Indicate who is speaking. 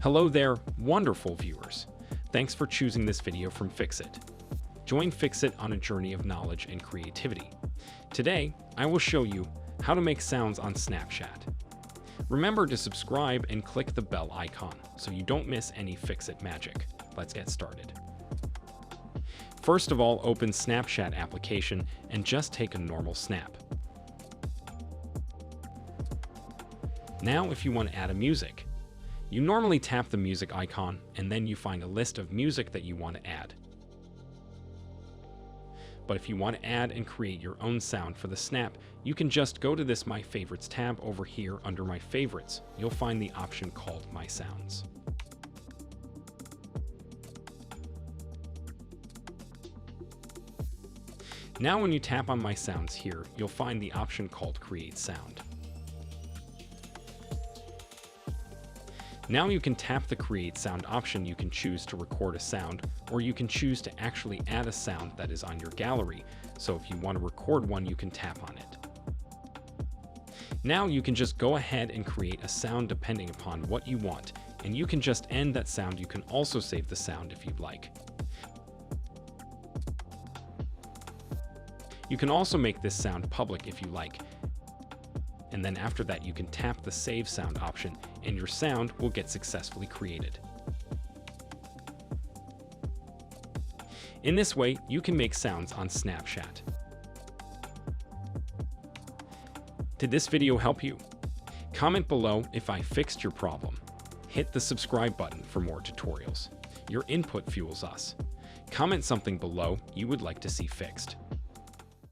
Speaker 1: Hello there, wonderful viewers. Thanks for choosing this video from Fixit. Join Fixit on a journey of knowledge and creativity. Today, I will show you how to make sounds on Snapchat. Remember to subscribe and click the bell icon so you don't miss any Fixit magic. Let's get started. First of all, open Snapchat application and just take a normal snap. Now, if you want to add a music, you normally tap the music icon and then you find a list of music that you want to add. But if you want to add and create your own sound for the snap, you can just go to this My Favorites tab over here under My Favorites. You'll find the option called My Sounds. Now when you tap on My Sounds here, you'll find the option called Create Sound. Now you can tap the Create Sound option. You can choose to record a sound, or you can choose to actually add a sound that is on your gallery. So if you want to record one, you can tap on it. Now you can just go ahead and create a sound depending upon what you want, and you can just end that sound. You can also save the sound if you'd like. You can also make this sound public if you like. And then after that, you can tap the Save Sound option and your sound will get successfully created. In this way, you can make sounds on Snapchat. Did this video help you? Comment below if I fixed your problem. Hit the subscribe button for more tutorials. Your input fuels us. Comment something below you would like to see fixed.